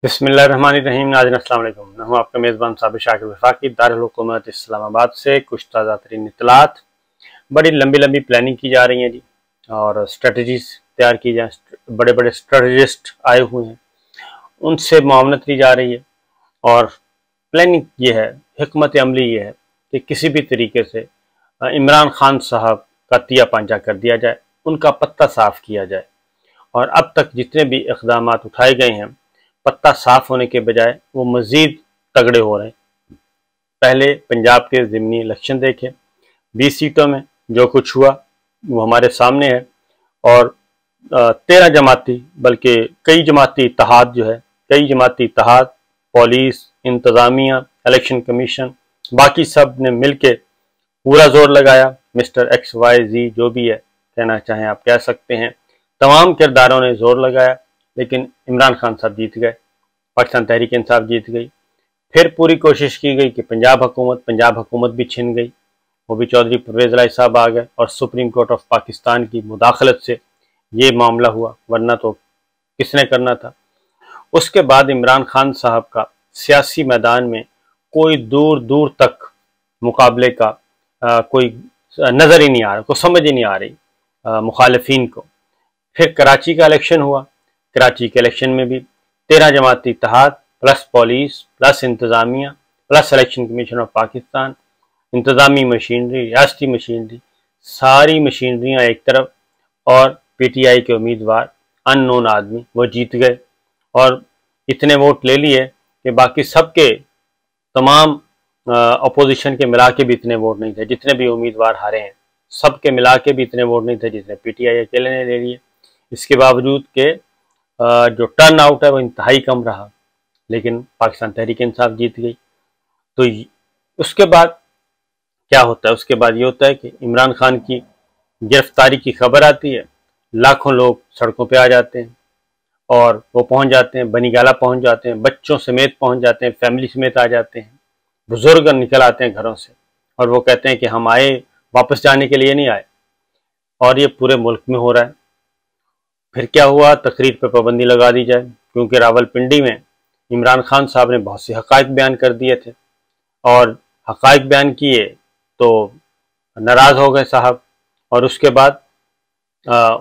बिस्मिल्लाहिर्रहमानिर्रहीम। नाज़रीन अस्सलाम वालेकुम। मैं हूँ आपका मेज़बान साबिर शाकिर वफाकी दारुल हुकूमत इस्लामाबाद से। कुछ ताज़ा तरीन इत्तलात, बड़ी लंबी लंबी प्लानिंग की जा रही है जी, और स्ट्रेटजीज तैयार की जाए। बड़े बड़े स्ट्रेटजिस्ट आए हुए हैं, उनसे मुआवनत ली जा रही है। और प्लानिंग ये है, हिकमत अमली ये है कि किसी भी तरीके से इमरान खान साहब का तिया पांजा कर दिया जाए, उनका पत्ता साफ किया जाए। और अब तक जितने भी इक़दाम उठाए गए हैं, पत्ता साफ होने के बजाय वो मज़ीद तगड़े हो रहे हैं। पहले पंजाब के ज़िमनी इलेक्शन देखे, 20 सीटों में जो कुछ हुआ वो हमारे सामने है। और 13 जमाती, बल्कि कई जमाती इत्तेहाद जो है, कई जमाती इत्तेहाद, पुलिस, इंतज़ामिया, इलेक्शन कमीशन, बाकी सब ने मिल के पूरा जोर लगाया। मिस्टर XYZ जो भी है, कहना चाहें आप कह सकते हैं, तमाम किरदारों ने जोर लगाया, लेकिन इमरान खान साहब जीत गए, पाकिस्तान तहरीक इंसाफ जीत गई। फिर पूरी कोशिश की गई कि पंजाब हुकूमत भी छिन गई, वो भी चौधरी परवेज़ इलाही साहब आ गए, और सुप्रीम कोर्ट ऑफ पाकिस्तान की मुदाखलत से ये मामला हुआ, वरना तो किसने करना था। उसके बाद इमरान खान साहब का सियासी मैदान में कोई दूर दूर तक मुकाबले का कोई नज़र ही नहीं आ रहा, कोई समझ ही नहीं आ रही मुखालिफिन को। फिर कराची का इलेक्शन हुआ, कराची के इलेक्शन में भी 13 जमाती इत्तेहाद प्लस पुलिस प्लस इंतज़ामिया plus election commission of Pakistan, इंतज़ामी मशीनरी, रियासती मशीनरी, सारी मशीनरियाँ एक तरफ, और PTI के उम्मीदवार अननोन आदमी वो जीत गए। और इतने वोट ले लिए कि बाकी सबके, तमाम अपोजिशन के मिला के भी इतने वोट नहीं थे जितने भी उम्मीदवार हारे हैं, सबके मिला के भी इतने वोट नहीं थे जितने PTI अकेले ने ले लिए। इसके बावजूद के जो टर्न आउट है वो इंतहाई कम रहा, लेकिन पाकिस्तान तहरीक इंसाफ जीत गई। तो उसके बाद क्या होता है? उसके बाद ये होता है कि इमरान खान की गिरफ्तारी की खबर आती है, लाखों लोग सड़कों पे आ जाते हैं, और वो पहुंच जाते हैं, बनीगाला पहुंच जाते हैं, बच्चों समेत पहुंच जाते हैं, फैमिली समेत आ जाते हैं, बुजुर्ग निकल आते हैं घरों से, और वो कहते हैं कि हम आए, वापस जाने के लिए नहीं आए। और ये पूरे मुल्क में हो रहा है। फिर क्या हुआ? तकरीर पर पाबंदी लगा दी जाए, क्योंकि रावलपिंडी में इमरान खान साहब ने बहुत से हक़ाइक़ बयान कर दिए थे, और हक़ाइक़ बयान किए तो नाराज़ हो गए साहब, और उसके बाद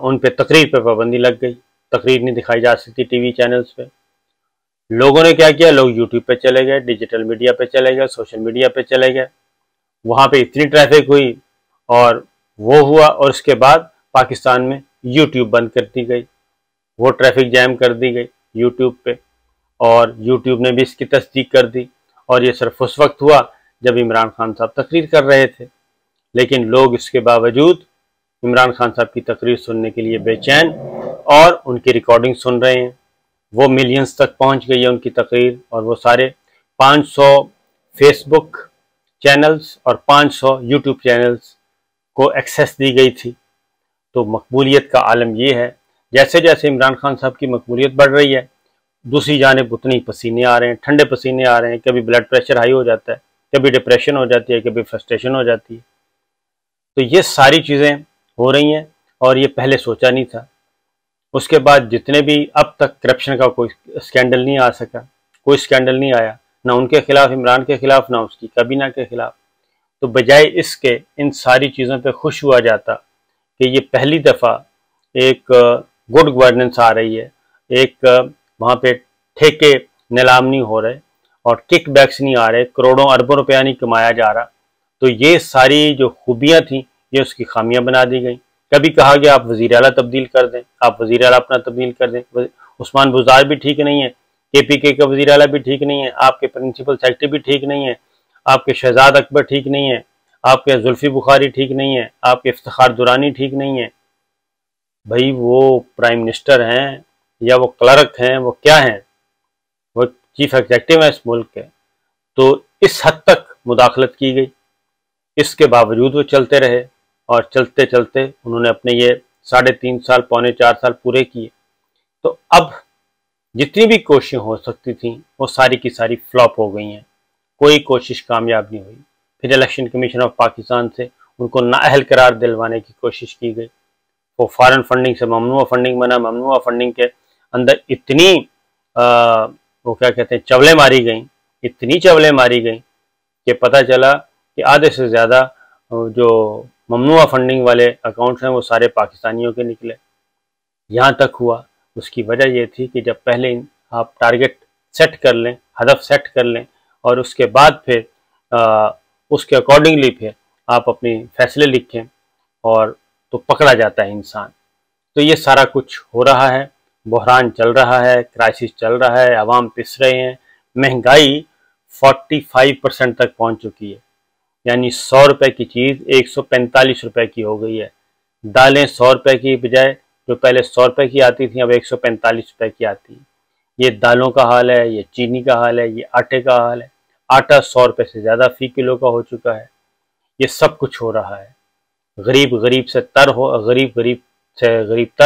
उन पे तकरीर पर पाबंदी लग गई। तकरीर नहीं दिखाई जा सकती TV चैनल्स पे। लोगों ने क्या किया? लोग YouTube पे चले गए, डिजिटल मीडिया पे चले गए, सोशल मीडिया पे चले गए। वहाँ पे इतनी ट्रैफिक हुई और वो हुआ, और उसके बाद पाकिस्तान में YouTube बंद कर दी गई, वो ट्रैफिक जैम कर दी गई YouTube पे, और YouTube ने भी इसकी तस्दीक कर दी। और ये सिर्फ उस वक्त हुआ जब इमरान खान साहब तकरीर कर रहे थे, लेकिन लोग इसके बावजूद इमरान खान साहब की तकरीर सुनने के लिए बेचैन, और उनकी रिकॉर्डिंग सुन रहे हैं। वो मिलियंस तक पहुंच गई है उनकी तकरीर, और वो सारे 500 फेसबुक चैनल्स और 500 YouTube चैनल्स को एक्सेस दी गई थी। तो मकबूलियत का आलम ये है, जैसे जैसे इमरान खान साहब की मकबूलियत बढ़ रही है, दूसरी जानिब उतनी पसीने आ रहे हैं, ठंडे पसीने आ रहे हैं। कभी ब्लड प्रेशर हाई हो जाता है, कभी डिप्रेशन हो जाती है, कभी फ्रस्ट्रेशन हो जाती है। तो ये सारी चीज़ें हो रही हैं, और ये पहले सोचा नहीं था। उसके बाद जितने भी अब तक करप्शन का कोई स्कैंडल नहीं आ सका, कोई स्कैंडल नहीं आया, ना उनके खिलाफ, इमरान के खिलाफ, ना उसकी काबीना के खिलाफ। तो बजाय इसके इन सारी चीज़ों पे खुश हुआ जाता कि ये पहली दफ़ा एक गुड गवर्नेंस आ रही है, एक वहाँ पे ठेके नीलाम नहीं हो रहे और किक बैक्स नहीं आ रहे, करोड़ों अरबों रुपया नहीं कमाया जा रहा। तो ये सारी जो खूबियाँ थी, ये उसकी खामियां बना दी गई। कभी कहा गया आप वज़ीर आला तब्दील कर दें, आप वज़ीर आला अपना तब्दील कर दें। उस्मान बुज़दार भी ठीक नहीं है, KPK का वज़ीर आला भी ठीक नहीं है, आपके प्रिंसिपल सेक्रेटरी भी ठीक नहीं है, आपके शहजाद अकबर ठीक नहीं है, आपके जुल्फ़ी बुखारी ठीक नहीं है, आपके इफ्तिखार दुरानी ठीक नहीं है। भाई वो प्राइम मिनिस्टर हैं या वो क्लर्क हैं, वो क्या हैं? वो चीफ एग्जेक्टिव है इस मुल्क के। तो इस हद तक मुदाखलत की गई, इसके बावजूद वो चलते रहे, और चलते चलते उन्होंने अपने ये 3.5 साल, पौने 4 साल पूरे किए। तो अब जितनी भी कोशिशें हो सकती थी वो सारी की सारी फ्लॉप हो गई हैं, कोई कोशिश कामयाब नहीं हुई। फिर इलेक्शन कमीशन ऑफ पाकिस्तान से उनको नाअहल करार दिलवाने की कोशिश की गई, वो फॉरेन फंडिंग से ममनुआ फंडिंग बना। ममनुआ फंडिंग के अंदर इतनी वो क्या कहते हैं चवलें मारी गईं, इतनी चवलें मारी गईं कि पता चला कि आधे से ज़्यादा जो ममनुआ फंडिंग वाले अकाउंट्स हैं वो सारे पाकिस्तानियों के निकले। यहाँ तक हुआ, उसकी वजह ये थी कि जब पहले आप टारगेट सेट कर लें, हदफ सेट कर लें, और उसके बाद फिर उसके अकॉर्डिंगली फिर आप अपनी फैसले लिखें, और तो पकड़ा जाता है इंसान। तो ये सारा कुछ हो रहा है, बहरान चल रहा है, क्राइसिस चल रहा है, अवाम पिस रहे हैं, महंगाई 45% तक पहुंच चुकी है, यानी 100 रुपये की चीज़ 145 रुपये की हो गई है। दालें 100 रुपये की बजाय जो पहले 100 रुपये की आती थी अब 145 रुपये की आती है। ये दालों का हाल है, ये चीनी का हाल है, ये आटे का हाल है। आटा 100 रुपये से ज़्यादा फ़ी किलो का हो चुका है। ये सब कुछ हो रहा है। गरीब गरीब से तर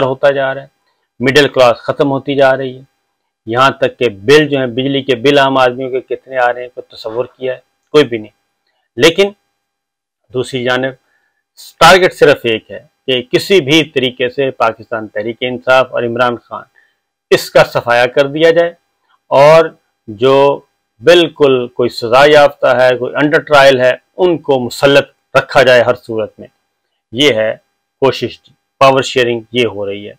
होता जा रहा है, मिडिल क्लास ख़त्म होती जा रही है। यहाँ तक कि बिल जो है, बिजली के बिल आम आदमियों के कितने आ रहे हैं, कोई तसव्वुर किया है? कोई भी नहीं। लेकिन दूसरी जानिब टारगेट सिर्फ एक है कि किसी भी तरीके से पाकिस्तान तहरीक इंसाफ और इमरान खान इसका सफाया कर दिया जाए, और जो बिल्कुल कोई सजा याफ्ता है, कोई अंडर ट्रायल है, उनको मुसल्लत रखा जाए हर सूरत में। ये है कोशिश, पावर शेयरिंग ये हो रही है।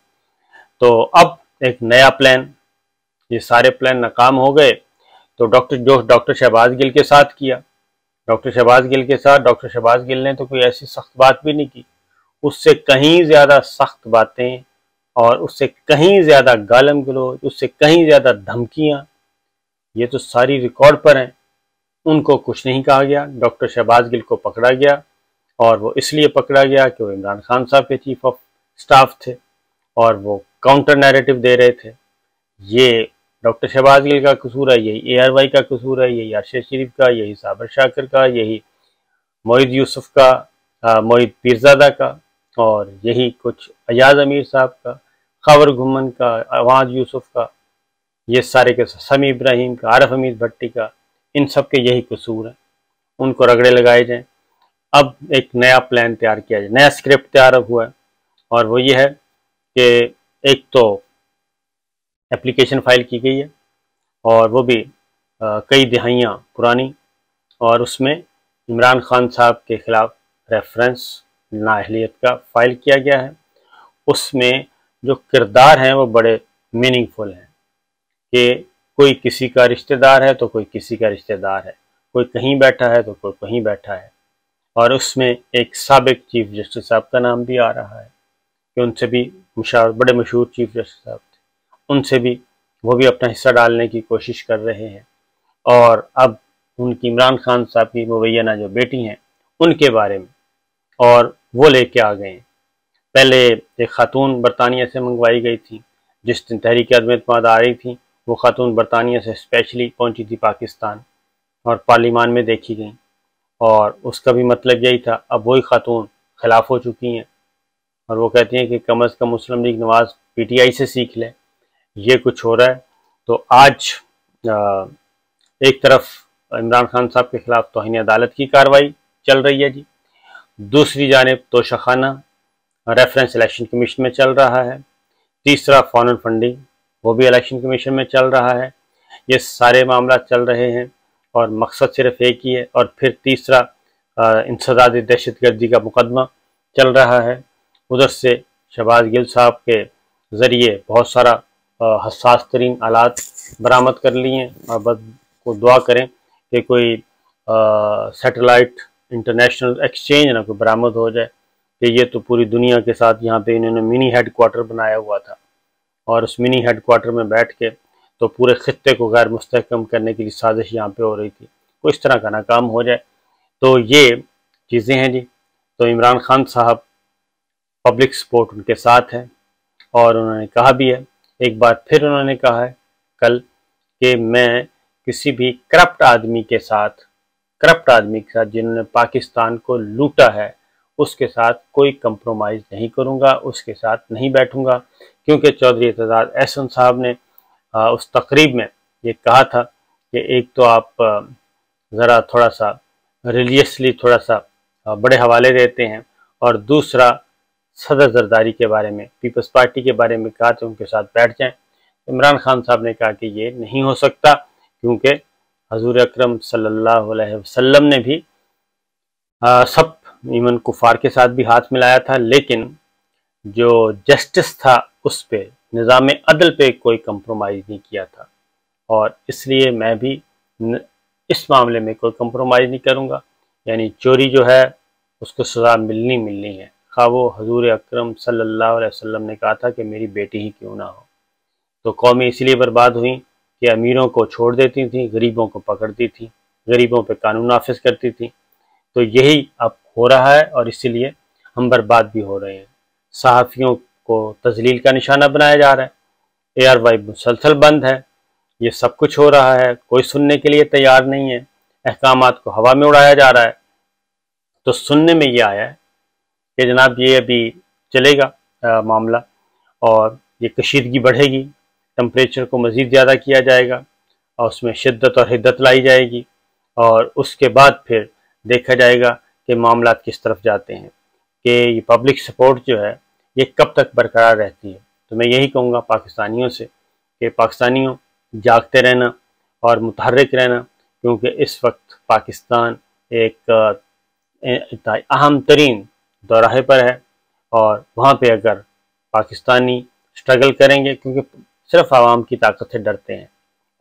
तो अब एक नया प्लान, ये सारे प्लान नाकाम हो गए, तो डॉक्टर शहबाज गिल के साथ किया। डॉक्टर शहबाज गिल ने तो कोई ऐसी सख्त बात भी नहीं की, उससे कहीं ज़्यादा सख्त बातें और उससे कहीं ज़्यादा गालम गलोच, उससे कहीं ज़्यादा धमकियाँ, ये तो सारी रिकॉर्ड पर हैं। उनको कुछ नहीं कहा गया। डॉक्टर शहबाज गिल को पकड़ा गया, और वो इसलिए पकड़ा गया कि वो इमरान खान साहब के चीफ ऑफ स्टाफ थे और वो काउंटर नैरेटिव दे रहे थे। ये डॉक्टर शहबाज गिल का कसूर है, यही ARY का कसूर है, यही अरशद शरीफ का, यही साबर शाकिर का, यही मोईद यूसुफ का, मोईद पीरजादा का, और यही कुछ अयाज अमीर साहब का, खबर घुमन का, अवाज यूसुफ का, ये सारे के समी इब्राहिम का, आरफ हमीद भट्टी का, इन सब के यही कसूर है। उनको रगड़े लगाए जाएं। अब एक नया प्लान तैयार किया जाए, नया स्क्रिप्ट तैयार हुआ है, और वो ये है कि एक तो एप्लीकेशन फाइल की गई है, और वो भी कई दिहाइयाँ पुरानी, और उसमें इमरान खान साहब के ख़िलाफ़ रेफरेंस नाअहलियत का फ़ाइल किया गया है। उसमें जो किरदार हैं वो बड़े मीनिंगफुल हैं कि कोई किसी का रिश्तेदार है तो कोई किसी का रिश्तेदार है, कोई कहीं बैठा है तो कोई कहीं बैठा है, और उसमें एक साबिक चीफ जस्टिस साहब का नाम भी आ रहा है कि उनसे भी बड़े मशहूर चीफ जस्टिस साहब थे, उनसे भी वो भी अपना हिस्सा डालने की कोशिश कर रहे हैं। और अब उनकी इमरान खान साहब की मुबैना जो बेटी हैं उनके बारे में और वो लेके आ गए हैं। पहले एक खातून बरतानिया से मंगवाई गई थी, जिस दिन तहरीक अदम एतमाद आ रही थी, वो खातून बरतानिया से स्पेशली पहुंची थी पाकिस्तान और पार्लिमान में देखी गई, और उसका भी मतलब यही था। अब वही खातून खिलाफ हो चुकी हैं और वो कहती हैं कि कम अज़ कम मुस्लिम लीग नवाज PTI से सीख ले। ये कुछ हो रहा है। तो आज एक तरफ इमरान खान साहब के खिलाफ तौहीन अदालत की कार्रवाई चल रही है जी, दूसरी जानिब तोशाखाना रेफरेंस इलेक्शन कमीशन में चल रहा है, तीसरा फॉरेन फंडिंग वो भी इलेक्शन कमीशन में चल रहा है। ये सारे मामला चल रहे हैं और मकसद सिर्फ एक ही है। और फिर तीसरा इंसदाद दहशतगर्दी का मुकदमा चल रहा है। उधर से शहबाज गिल साहब के ज़रिए बहुत सारा हसास तरीन आलात बरामद कर लिए, और बस को दुआ करें कि कोई सैटेलाइट इंटरनेशनल एक्सचेंज ना कोई बरामद हो जाए, कि ये तो पूरी दुनिया के साथ यहाँ पे इन्होंने मिनी हेडक्वार्टर बनाया हुआ था, और उस मिनी हेडक्वार्टर में बैठ के तो पूरे खित्ते को गैर मुस्तहकम करने के लिए साजिश यहाँ पे हो रही थी। कोई इस तरह का नाकाम हो जाए। तो ये चीज़ें हैं जी। तो इमरान खान साहब पब्लिक सपोर्ट उनके साथ है, और उन्होंने कहा भी है, एक बार फिर उन्होंने कहा है कल कि मैं किसी भी करप्ट आदमी के साथ जिन्होंने पाकिस्तान को लूटा है उसके साथ कोई कंप्रोमाइज़ नहीं करूँगा, उसके साथ नहीं बैठूँगा। क्योंकि चौधरी एतजाज़ एहसन साहब ने उस तकरीब में ये कहा था कि एक तो आप ज़रा थोड़ा सा रिलीजियसली थोड़ा सा बड़े हवाले देते हैं, और दूसरा सदर जरदारी के बारे में, पीपल्स पार्टी के बारे में कहा तो उनके साथ बैठ जाएं। इमरान खान साहब ने कहा कि ये नहीं हो सकता, क्योंकि हजूर अकरम सल्लल्लाहु अलैहि वसल्लम ने भी सब ईमन कुफार के साथ भी हाथ मिलाया था, लेकिन जो जस्टिस था उस पे, निज़ाम अदल पे कोई कंप्रोमाइज़ नहीं किया था। और इसलिए मैं भी इस मामले में कोई कंप्रोमाइज़ नहीं करूँगा। यानी चोरी जो है उसको सज़ा मिलनी है, खा वो हजूर अकरम सल्लल्लाहु अलैहि वसल्लम ने कहा था कि मेरी बेटी ही क्यों ना हो। तो कौमें इसलिए बर्बाद हुई कि अमीरों को छोड़ देती थी, गरीबों को पकड़ती थी, गरीबों पे कानून नाफिज करती थी। तो यही अब हो रहा है और इसीलिए हम बर्बाद भी हो रहे हैं। सहाफ़ियों को तजलील का निशाना बनाया जा रहा है, ARY मुसलसल बंद है, ये सब कुछ हो रहा है, कोई सुनने के लिए तैयार नहीं है, अहकामात को हवा में उड़ाया जा रहा है। तो सुनने में ये आया है कि जनाब ये अभी चलेगा मामला, और ये कशीदगी बढ़ेगी, टेम्परेचर को मज़ीद ज़्यादा किया जाएगा और उसमें शिद्दत और हिद्दत लाई जाएगी, और उसके बाद फिर देखा जाएगा कि मामलात किस तरफ जाते हैं, कि ये पब्लिक सपोर्ट जो है ये कब तक बरकरार रहती है। तो मैं यही कहूँगा पाकिस्तानियों से कि पाकिस्तानियों जागते रहना और मुतहर्रिक रहना, क्योंकि इस वक्त पाकिस्तान एक अहम तरीन दौराहे पर है, और वहाँ पे अगर पाकिस्तानी स्ट्रगल करेंगे, क्योंकि सिर्फ आवाम की ताकत से डरते हैं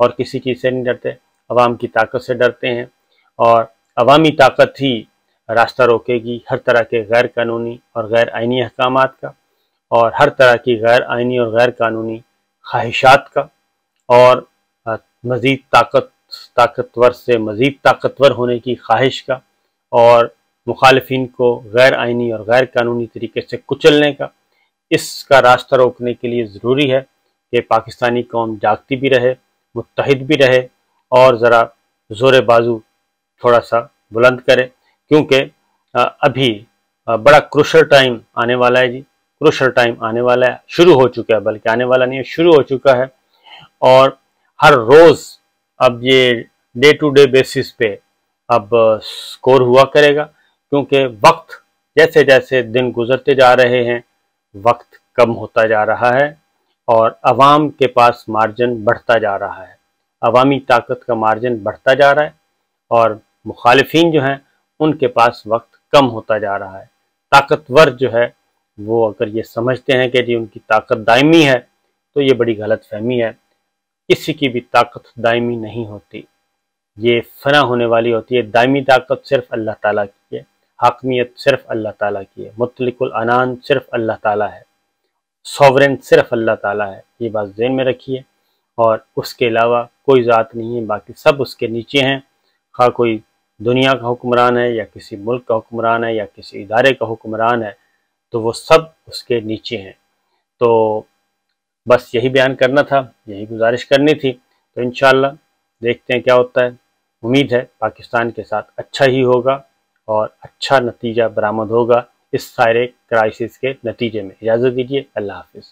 और किसी चीज़ से नहीं डरते, आवाम की ताकत से डरते हैं, और अवामी ताकत ही रास्ता रोकेगी हर तरह के गैर कानूनी और गैर आइनी अहकामात का, और हर तरह की गैर आइनी और गैर कानूनी ख्वाहिशात का, और मज़ीद ताकतवर से मज़ीद ताकतवर होने की ख्वाहिश का, और मुखालिफिन को गैर आइनी और गैर कानूनी तरीके से कुचलने का। इसका रास्ता रोकने के लिए ज़रूरी है कि पाकिस्तानी कौम जागती भी रहे, मुत्तहिद भी रहे, और ज़रा ज़ोर बाजू थोड़ा सा बुलंद करे, क्योंकि अभी बड़ा क्रूशल टाइम आने वाला है जी। क्रूशल टाइम आने वाला है, शुरू हो चुका है, बल्कि आने वाला नहीं है, शुरू हो चुका है। और हर रोज़ अब ये डे टू डे बेसिस पे अब स्कोर हुआ करेगा, क्योंकि वक्त जैसे जैसे दिन गुजरते जा रहे हैं वक्त कम होता जा रहा है, और अवाम के पास मार्जिन बढ़ता जा रहा है, अवामी ताकत का मार्जिन बढ़ता जा रहा है, और मुखालिफिन जो हैं उनके पास वक्त कम होता जा रहा है। ताकतवर जो है वो अगर ये समझते हैं कि जी उनकी ताकत दायमी है, तो ये बड़ी गलत फहमी है। किसी की भी ताकत दायमी नहीं होती, ये फना होने वाली होती है। दायमी ताकत सिर्फ अल्लाह ताला की है, हाकमियत सिर्फ अल्लाह ताला की है, मुतलिकुल अनान सिर्फ अल्लाह ताला है, सॉवरेन सिर्फ अल्लाह ताला है। ये बात ज़हन में रखिए, और उसके अलावा कोई ज़ात नहीं है, बाकी सब उसके नीचे हैं। खा कोई दुनिया का हुक्मरान है, या किसी मुल्क का हुक्मरान है, या किसी इदारे का हुक्मरान है, तो वो सब उसके नीचे हैं। तो बस यही बयान करना था, यही गुजारिश करनी थी। तो इंशाअल्लाह देखते हैं क्या होता है। उम्मीद है पाकिस्तान के साथ अच्छा ही होगा और अच्छा नतीजा बरामद होगा इस सारे क्राइसिस के नतीजे में। इजाज़त दीजिए, अल्लाह हाफिज़।